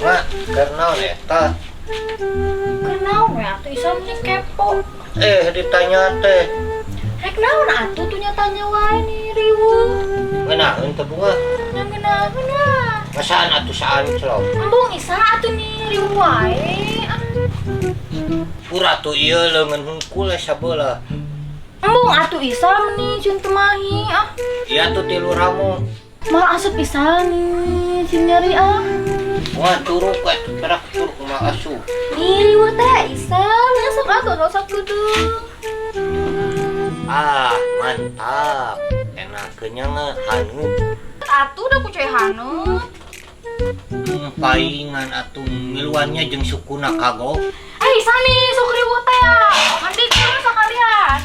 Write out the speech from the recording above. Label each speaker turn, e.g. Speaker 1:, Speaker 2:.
Speaker 1: Mak, karena eta.
Speaker 2: Kenapa ya tuh isam nih kepo.
Speaker 1: Ditanya teh.
Speaker 2: Rek naon atuh tuh nyatanya wae nih riweuh.
Speaker 1: Ngenaheun teh bunga.
Speaker 2: Yang genaheun lah.
Speaker 1: Masaan atuh saan celok.
Speaker 2: Embung isa atuh nih riweuh wae.
Speaker 1: Pura tuh ieu leungeun hungkul sabeula.
Speaker 2: Embung atuh isam nih cun temahi
Speaker 1: Iya tuh tilu ramu.
Speaker 2: Mal asup pisan nih cun nyari
Speaker 1: Wah curug terak curug mah asuh.
Speaker 2: Nih riweuh teh isam asup atuh gak usah kudu.
Speaker 1: Mantap. Enak kenyang hanu.
Speaker 2: Atuh udah kucoy haneut.
Speaker 1: Paingan atuh miluannya jeung sukuna kagok.
Speaker 2: Isa nih sok riweuh teh. Mandi kurang sakalian.